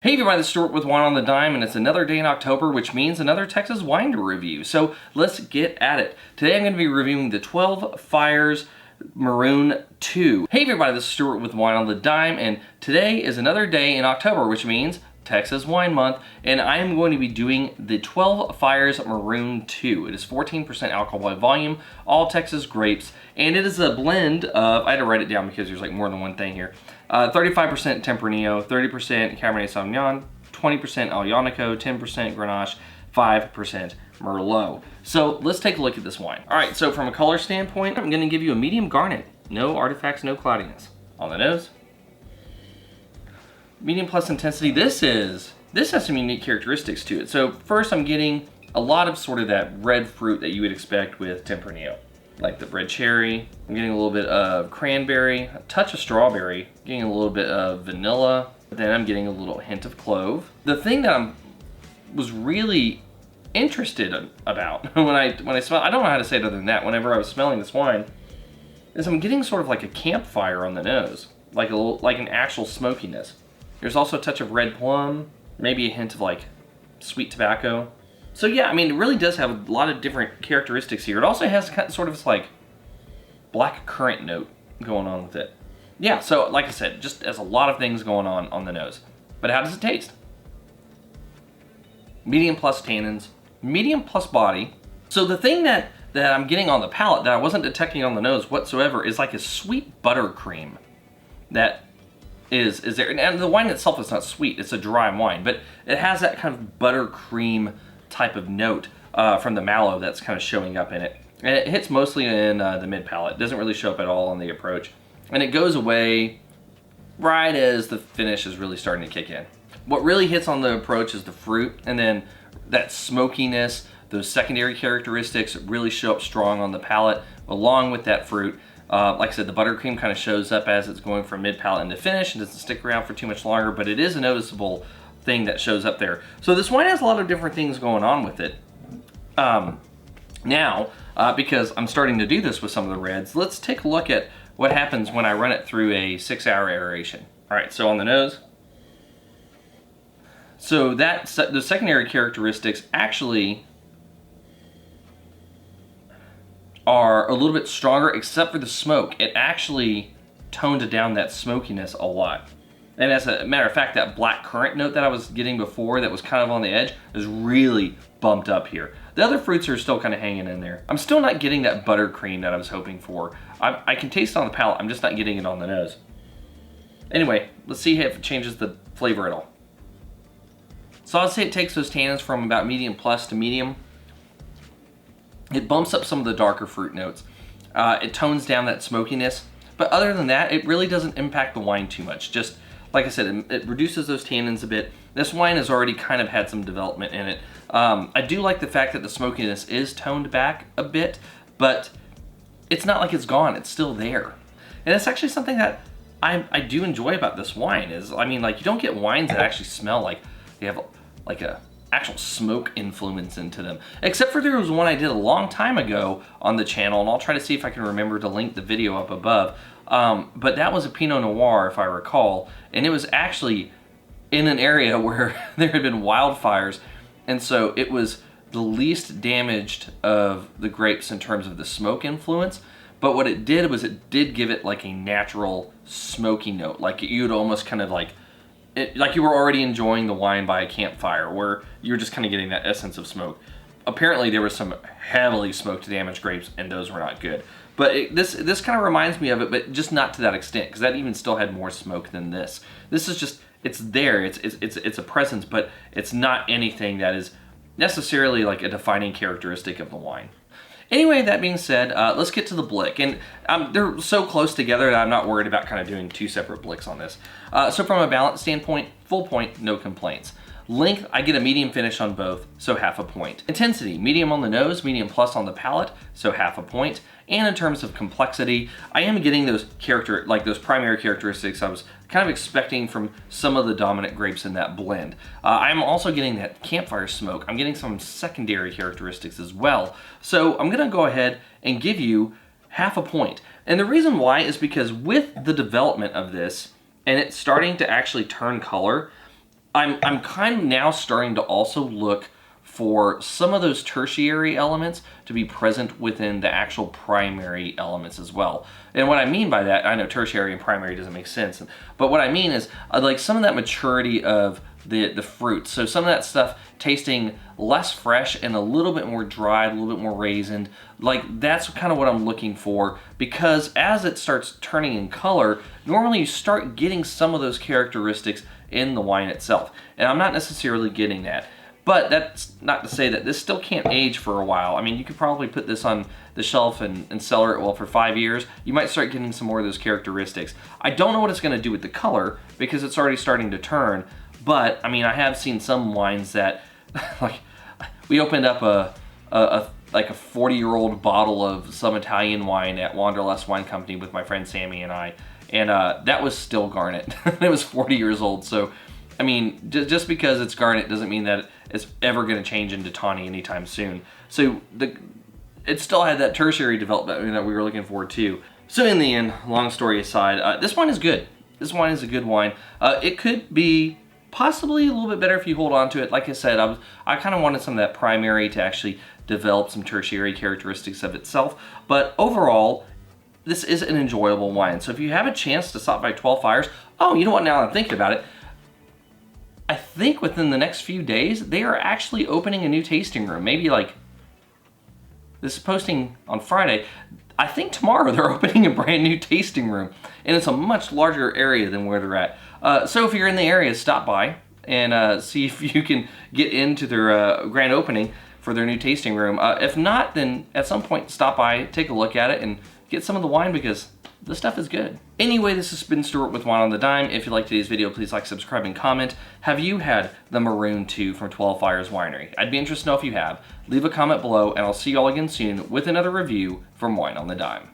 Hey everybody, this is Stuart with Wine on the Dime, and it's another day in October, which means another Texas wine to review. So let's get at it. Today I'm going to be reviewing the 12 Fires Maroon 2. Hey everybody, this is Stuart with Wine on the Dime, and today is another day in October, which means Texas Wine Month, and I am going to be doing the 12 Fires Maroon 2. It is 14% alcohol by volume, all Texas grapes, and it is a blend of, I had to write it down because there's like more than one thing here, 35% Tempranillo, 30% Cabernet Sauvignon, 20% Aglianico, 10% Grenache, 5% Merlot. So let's take a look at this wine. All right, so from a color standpoint, I'm gonna give you a medium garnet. No artifacts, no cloudiness. On the nose, medium plus intensity. This has some unique characteristics to it. So first I'm getting a lot of sort of that red fruit that you would expect with Tempranillo. Like the red cherry, I'm getting a little bit of cranberry, a touch of strawberry, getting a little bit of vanilla, then I'm getting a little hint of clove. The thing that I was really interested about when I smell, I don't know how to say it other than that, whenever I was smelling this wine, is I'm getting sort of like a campfire on the nose, like an actual smokiness. There's also a touch of red plum, maybe a hint of like sweet tobacco. So yeah, I mean, it really does have a lot of different characteristics here. It also has sort of this like black currant note going on with it. Yeah, so like I said, just has a lot of things going on the nose. But how does it taste? Medium plus tannins, medium plus body. So the thing that I'm getting on the palate that I wasn't detecting on the nose whatsoever is like a sweet buttercream that is there. And the wine itself is not sweet, it's a dry wine, but it has that kind of buttercream type of note from the mallow that's kind of showing up in it. And it hits mostly in the mid palate. It doesn't really show up at all on the approach. And it goes away right as the finish is really starting to kick in. What really hits on the approach is the fruit, and then that smokiness, those secondary characteristics really show up strong on the palate along with that fruit. Like I said, the buttercream kind of shows up as it's going from mid palate into finish and doesn't stick around for too much longer, but it is a noticeable thing that shows up there. So this wine has a lot of different things going on with it. Now, because I'm starting to do this with some of the reds, let's take a look at what happens when I run it through a 6-hour aeration. All right, so on the nose. So the secondary characteristics actually are a little bit stronger, except for the smoke. It actually toned down that smokiness a lot. And as a matter of fact, that black currant note that I was getting before that was kind of on the edge is really bumped up here. The other fruits are still kind of hanging in there. I'm still not getting that buttercream that I was hoping for. I can taste it on the palate, I'm just not getting it on the nose. Anyway, let's see if it changes the flavor at all. So I'd say it takes those tannins from about medium plus to medium. It bumps up some of the darker fruit notes. It tones down that smokiness. But other than that, it really doesn't impact the wine too much. Just like I said, it reduces those tannins a bit. This wine has already kind of had some development in it. I do like the fact that the smokiness is toned back a bit, but it's not like it's gone. It's still there. And it's actually something that I do enjoy about this wine is, I mean, like, you don't get wines that actually smell like they have like a actual smoke influence into them. Except for there was one I did a long time ago on the channel, and I'll try to see if I can remember to link the video up above. But that was a Pinot Noir, if I recall, and it was actually in an area where there had been wildfires, and so it was the least damaged of the grapes in terms of the smoke influence. But what it did was it did give it like a natural smoky note, like you'd almost kind of like you were already enjoying the wine by a campfire, where you're just kind of getting that essence of smoke. Apparently there was some heavily smoked damaged grapes, and those were not good. But this kind of reminds me of it, but just not to that extent, because that even still had more smoke than this. This is just, it's there, it's a presence, but it's not anything that is necessarily like a defining characteristic of the wine. Anyway, that being said, let's get to the blick. And they're so close together that I'm not worried about kind of doing two separate blicks on this. So from a balance standpoint, full point, no complaints. Length, I get a medium finish on both, so half a point. Intensity, medium on the nose, medium plus on the palate, so half a point. And in terms of complexity, I am getting those primary characteristics I was kind of expecting from some of the dominant grapes in that blend. I'm also getting that campfire smoke. I'm getting some secondary characteristics as well. So I'm gonna go ahead and give you half a point. And the reason why is because with the development of this, and it's starting to actually turn color, I'm kind of now starting to also look for some of those tertiary elements to be present within the actual primary elements as well. And what I mean by that, I know tertiary and primary doesn't make sense, but what I mean is like some of that maturity of the fruit. So some of that stuff tasting less fresh and a little bit more dried, a little bit more raisined. Like that's kind of what I'm looking for, because as it starts turning in color, normally you start getting some of those characteristics in the wine itself. And I'm not necessarily getting that. But that's not to say that this still can't age for a while. I mean, you could probably put this on the shelf and cellar it well for 5 years. You might start getting some more of those characteristics. I don't know what it's going to do with the color because it's already starting to turn. But, I mean, I have seen some wines that, like, we opened up a 40-year-old bottle of some Italian wine at Wanderlust Wine Company with my friend Sammy and I. And that was still Garnet. It was 40 years old, so... I mean, just because it's Garnet doesn't mean that it's ever going to change into tawny anytime soon. So it still had that tertiary development that we were looking for too. So in the end, long story aside, this wine is good. This wine is a good wine. It could be possibly a little bit better if you hold on to it. Like I said, I kind of wanted some of that primary to actually develop some tertiary characteristics of itself. But overall, this is an enjoyable wine. So if you have a chance to stop by 12 Fires, oh, you know what, now that I'm thinking about it, I think within the next few days, they are actually opening a new tasting room. Maybe like, this is posting on Friday. I think tomorrow they're opening a brand new tasting room. And it's a much larger area than where they're at. So if you're in the area, stop by and see if you can get into their grand opening for their new tasting room. If not, then at some point stop by, take a look at it, and get some of the wine because this stuff is good. Anyway, this has been Stuart with Wine on the Dime. If you liked today's video, please like, subscribe, and comment. Have you had the Maroon 2 from 12 Fires Winery? I'd be interested to know if you have. Leave a comment below, and I'll see you all again soon with another review from Wine on the Dime.